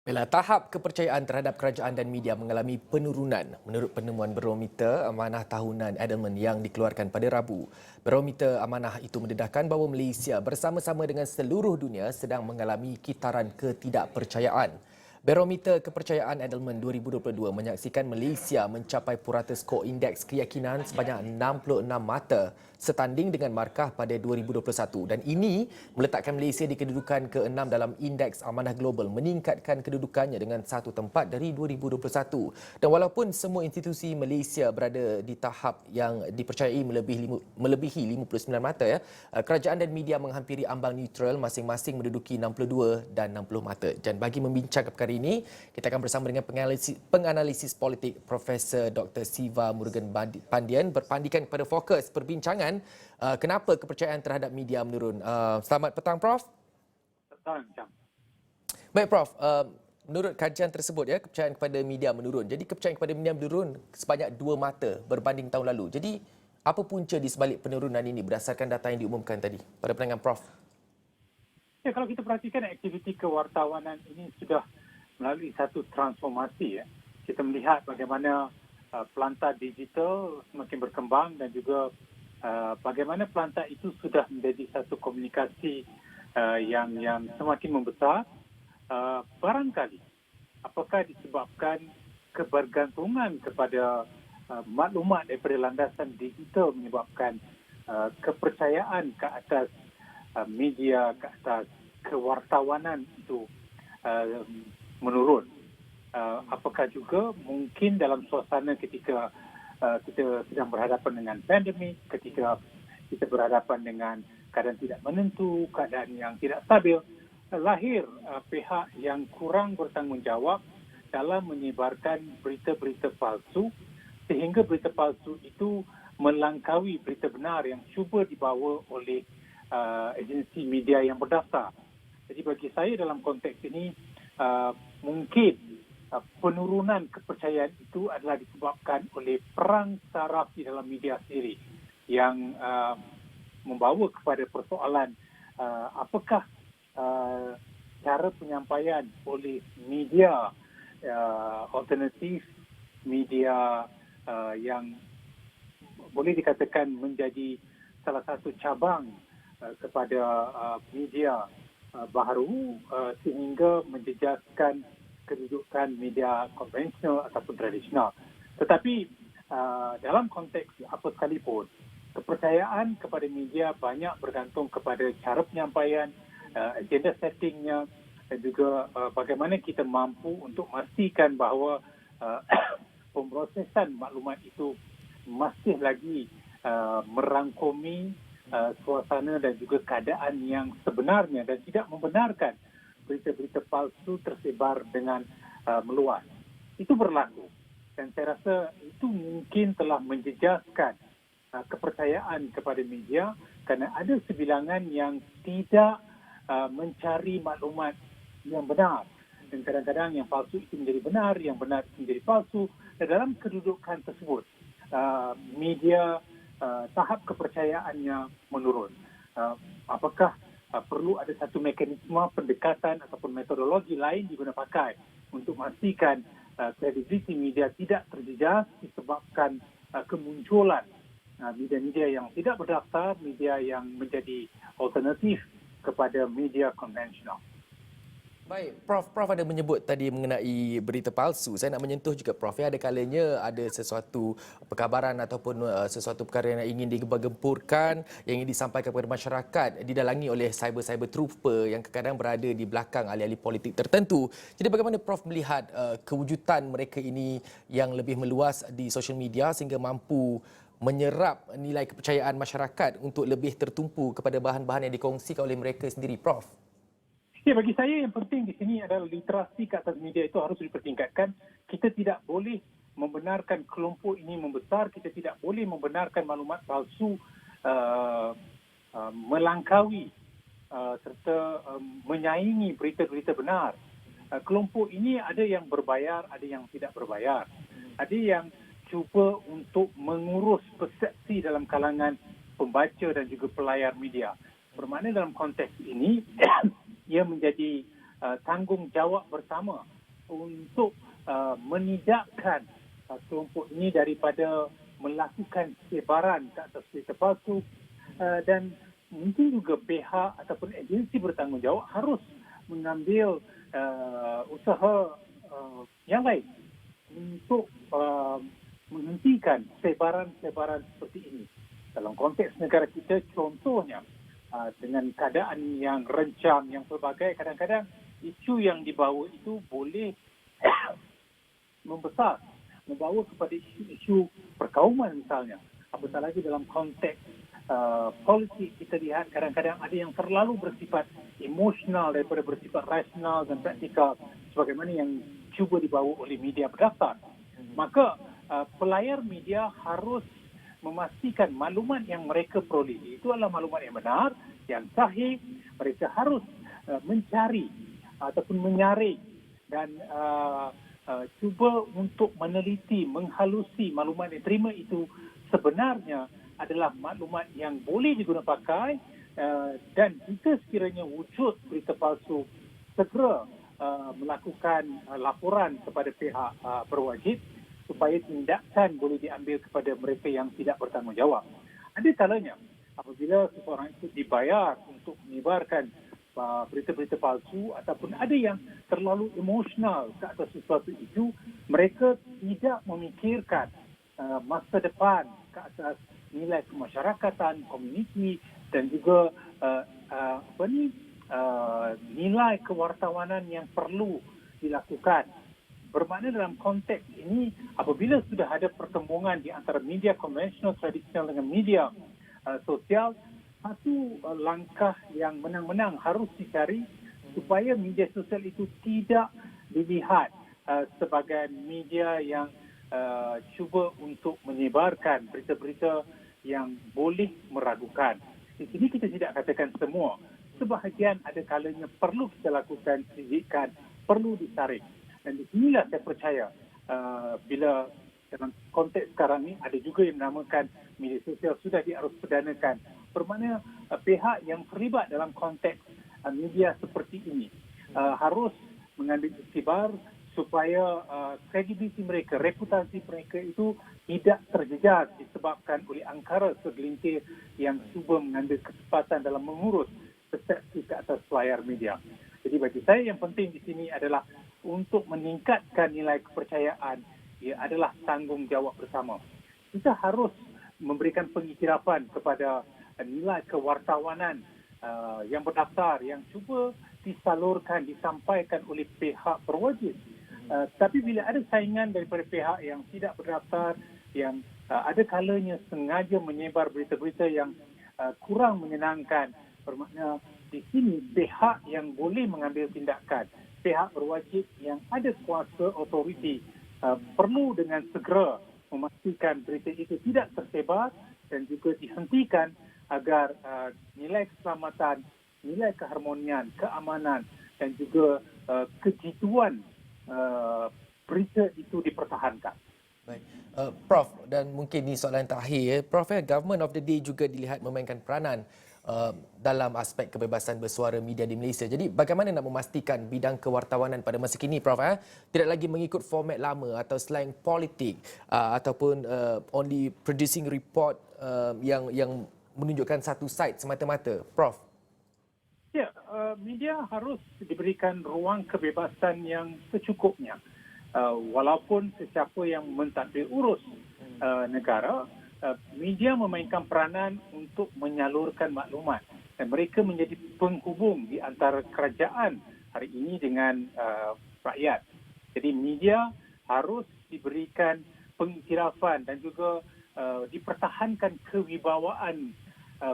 Bila tahap kepercayaan terhadap kerajaan dan media mengalami penurunan menurut penemuan Barometer Amanah Tahunan Edelman yang dikeluarkan pada Rabu. Barometer Amanah itu mendedahkan bahawa Malaysia bersama-sama dengan seluruh dunia sedang mengalami kitaran ketidakpercayaan. Barometer Kepercayaan Edelman 2022 menyaksikan Malaysia mencapai purata skor indeks keyakinan sebanyak 66 mata setanding dengan markah pada 2021 dan ini meletakkan Malaysia di kedudukan ke-6 dalam indeks amanah global meningkatkan kedudukannya dengan satu tempat dari 2021. Dan walaupun semua institusi Malaysia berada di tahap yang dipercayai melebihi 59 mata kerajaan dan media menghampiri ambang neutral masing-masing menduduki 62 dan 60 mata. Dan bagi membincang perkara ini, kita akan bersama dengan penganalisis politik Profesor Dr. Siva Murugan Pandian berpandikan kepada fokus perbincangan kenapa kepercayaan terhadap media menurun. Selamat petang, Prof. Petang, Jam. Baik, Prof. Menurut kajian tersebut, kepercayaan kepada media menurun. Jadi, kepercayaan kepada media menurun sebanyak 2 mata berbanding tahun lalu. Jadi, apa punca di sebalik penurunan ini berdasarkan data yang diumumkan tadi? Pada pandangan Prof. Ya, kalau kita perhatikan aktiviti kewartawanan ini sudah melalui satu transformasi. Kita melihat bagaimana pelantar digital semakin berkembang dan juga bagaimana pelantar itu sudah menjadi satu komunikasi yang semakin membesar. Barangkali apakah disebabkan kebergantungan kepada maklumat daripada landasan digital menyebabkan kepercayaan ke atas media, ke atas kewartawanan itu menurun. Apakah juga mungkin dalam suasana ketika kita sedang berhadapan dengan pandemik, ketika kita berhadapan dengan keadaan tidak menentu, keadaan yang tidak stabil, lahir pihak yang kurang bertanggungjawab dalam menyebarkan berita-berita palsu sehingga berita palsu itu melangkaui berita benar yang cuba dibawa oleh agensi media yang berdaftar. Jadi bagi saya dalam konteks ini mungkin penurunan kepercayaan itu adalah disebabkan oleh perang saraf di dalam media sendiri yang membawa kepada persoalan apakah cara penyampaian oleh media alternatif, media yang boleh dikatakan menjadi salah satu cabang kepada media baharu sehingga menjejaskan kedudukan media konvensional ataupun tradisional. Tetapi dalam konteks apa sekalipun, kepercayaan kepada media banyak bergantung kepada cara penyampaian, agenda settingnya dan juga bagaimana kita mampu untuk memastikan bahawa pemprosesan maklumat itu masih lagi merangkumi suasana dan juga keadaan yang sebenarnya dan tidak membenarkan berita-berita palsu tersebar dengan meluas. Itu berlaku dan saya rasa itu mungkin telah menjejaskan kepercayaan kepada media kerana ada sebilangan yang tidak mencari maklumat yang benar dan kadang-kadang yang palsu itu menjadi benar, yang benar itu menjadi palsu dan dalam kedudukan tersebut media tahap kepercayaannya menurun. Apakah perlu ada satu mekanisme pendekatan ataupun metodologi lain diguna pakai untuk memastikan kredibiliti media tidak terjejas disebabkan kemunculan media-media yang tidak berdaftar, media yang menjadi alternatif kepada media konvensional. Baik, Prof ada menyebut tadi mengenai berita palsu. Saya nak menyentuh juga Prof, ada kalanya ada sesuatu perkabaran ataupun sesuatu perkara yang ingin digempur-gempurkan, yang ingin disampaikan kepada masyarakat, didalangi oleh cyber trooper yang kadang-kadang berada di belakang ahli-ahli politik tertentu. Jadi bagaimana Prof melihat kewujudan mereka ini yang lebih meluas di social media sehingga mampu menyerap nilai kepercayaan masyarakat untuk lebih tertumpu kepada bahan-bahan yang dikongsikan oleh mereka sendiri, Prof? Ya, bagi saya yang penting di sini adalah literasi ke atas media itu harus dipertingkatkan. Kita tidak boleh membenarkan kelompok ini membesar. Kita tidak boleh membenarkan maklumat palsu melangkaui serta menyaingi berita-berita benar. Kelompok ini ada yang berbayar, ada yang tidak berbayar. Ada yang cuba untuk mengurus persepsi dalam kalangan pembaca dan juga pelayar media. Bermakna dalam konteks ini ia menjadi tanggungjawab bersama untuk menidakkan kelompok ini daripada melakukan sebaran ke atas berita palsu, dan mungkin juga pihak ataupun agensi bertanggungjawab harus mengambil usaha yang lain untuk menghentikan sebaran-sebaran seperti ini. Dalam konteks negara kita, contohnya dengan keadaan yang rencam, yang pelbagai, kadang-kadang isu yang dibawa itu boleh membesar, membawa kepada isu-isu perkauman misalnya. Apatah lagi dalam konteks politik, kita lihat kadang-kadang ada yang terlalu bersifat emosional daripada bersifat rasional dan praktikal, sebagaimana yang cuba dibawa oleh media berdasar. Maka pelayar media harus memastikan maklumat yang mereka peroleh itu adalah maklumat yang benar, yang sahih. Mereka harus mencari ataupun menyaring dan cuba untuk meneliti, menghalusi maklumat yang terima itu sebenarnya adalah maklumat yang boleh digunakan pakai, dan jika sekiranya wujud berita palsu, segera melakukan laporan kepada pihak berwajib supaya tindakan boleh diambil kepada mereka yang tidak bertanggungjawab. Ada kalanya apabila seseorang itu dibayar untuk menyebarkan berita-berita palsu ataupun ada yang terlalu emosional ke atas sesuatu itu, mereka tidak memikirkan masa depan ke atas nilai kemasyarakatan, komuniti dan juga nilai kewartawanan yang perlu dilakukan. Bermakna dalam konteks ini, apabila sudah ada pertembungan di antara media konvensional tradisional dengan media sosial, satu langkah yang menang-menang harus dicari supaya media sosial itu tidak dilihat sebagai media yang cuba untuk menyebarkan berita-berita yang boleh meragukan. Di sini kita tidak katakan semua. Sebahagian ada kalanya perlu kita lakukan pendidikan, perlu disaring. Dan di sinilah saya percaya bila dalam konteks sekarang ini ada juga yang menamakan media sosial sudah diarus perdanakan. Bermakna pihak yang terlibat dalam konteks media seperti ini harus mengambil iktibar supaya kredibiliti mereka, reputasi mereka itu tidak terjejas disebabkan oleh angkara segelintir yang cuba mengambil kesempatan dalam mengurus persepsi ke atas layar media. Jadi bagi saya yang penting di sini adalah untuk meningkatkan nilai kepercayaan, ia adalah tanggungjawab bersama. Kita harus memberikan pengiktirafan kepada nilai kewartawanan yang berdasar, yang cuba disalurkan, disampaikan oleh pihak berwajib. Tapi bila ada saingan daripada pihak yang tidak berdaftar, yang ada kalanya sengaja menyebar berita-berita yang kurang menyenangkan, bermakna di sini pihak yang boleh mengambil tindakan, pihak berwajib yang ada kuasa otoriti perlu dengan segera memastikan berita itu tidak tersebar dan juga dihentikan agar nilai keselamatan, nilai keharmonian, keamanan dan juga kejituan berita itu dipertahankan. Baik. Prof, dan mungkin ini soalan terakhir. Prof, Government of the Day juga dilihat memainkan peranan dalam aspek kebebasan bersuara media di Malaysia. Jadi bagaimana nak memastikan bidang kewartawanan pada masa kini, Prof, tidak lagi mengikut format lama atau slang politik ataupun only producing report yang menunjukkan satu side semata-mata, Prof? Ya, media harus diberikan ruang kebebasan yang secukupnya. Walaupun sesiapa yang mentadbir urus negara, media memainkan peranan untuk menyalurkan maklumat dan mereka menjadi penghubung di antara kerajaan hari ini dengan rakyat. Jadi media harus diberikan pengiktirafan dan juga dipertahankan kewibawaan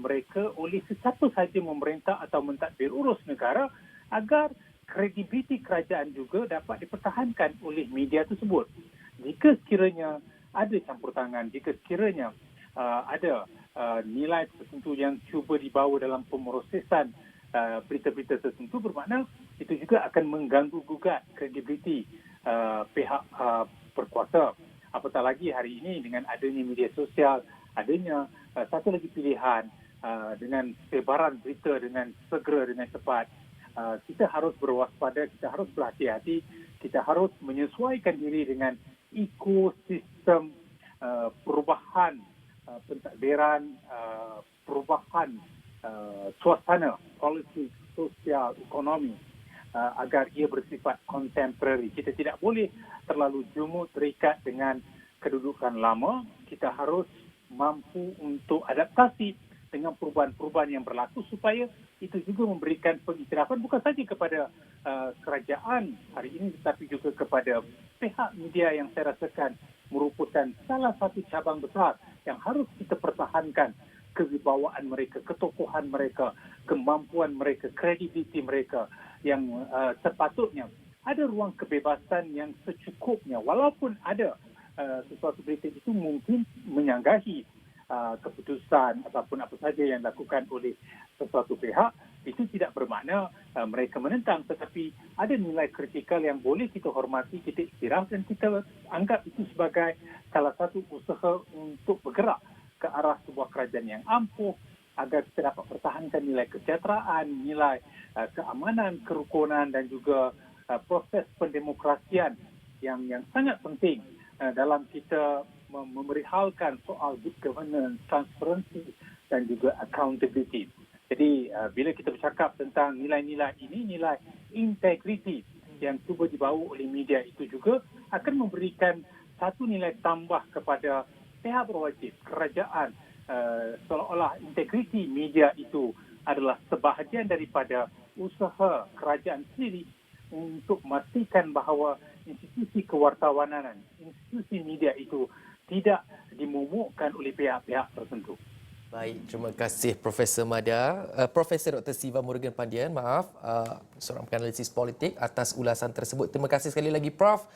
mereka oleh sesiapa sahaja memerintah atau mentadbir urus negara agar kredibiliti kerajaan juga dapat dipertahankan oleh media tersebut. Jika sekiranya ada campur tangan, jika sekiranya ada nilai tertentu yang cuba dibawa dalam pemrosesan berita-berita tertentu, bermakna itu juga akan mengganggu gugat kredibiliti pihak berkuasa. Apatah lagi hari ini dengan adanya media sosial, adanya satu lagi pilihan dengan sebaran berita dengan segera, dengan cepat. kita harus berwaspada, kita harus berhati-hati, kita harus menyesuaikan diri dengan ekosistem perubahan pentadbiran, perubahan suasana politik, sosial, ekonomi agar ia bersifat contemporary. Kita tidak boleh terlalu jumut terikat dengan kedudukan lama. Kita harus mampu untuk adaptasi dengan perubahan-perubahan yang berlaku supaya itu juga memberikan pengiktirafan bukan saja kepada kerajaan hari ini tetapi juga kepada pihak media yang saya rasakan merupakan salah satu cabang besar yang harus kita pertahankan kewibawaan mereka, ketokohan mereka, kemampuan mereka, kredibiliti mereka yang sepatutnya ada ruang kebebasan yang secukupnya walaupun ada sesuatu berita itu mungkin menyanggahi keputusan ataupun apa saja yang dilakukan oleh sesuatu pihak, itu tidak bermakna mereka menentang, tetapi ada nilai kritikal yang boleh kita hormati, kita iktiraf dan kita anggap itu sebagai salah satu usaha untuk bergerak ke arah sebuah kerajaan yang ampuh agar kita dapat pertahankan nilai kesejahteraan, nilai keamanan, kerukunan dan juga proses pendemokrasian yang sangat penting dalam kita memerihalkan soal good governance, transparansi dan juga accountability. Jadi bila kita bercakap tentang nilai-nilai ini, nilai integriti yang cuba dibawa oleh media itu juga akan memberikan satu nilai tambah kepada pihak berwajib, kerajaan, seolah-olah integriti media itu adalah sebahagian daripada usaha kerajaan sendiri untuk memastikan bahawa institusi kewartawanan, institusi media itu tidak dimomokkan oleh pihak-pihak tertentu. Baik, terima kasih Profesor Mada. Profesor Dr. Siva Murugan Pandian, seorang penganalisis politik atas ulasan tersebut. Terima kasih sekali lagi Prof.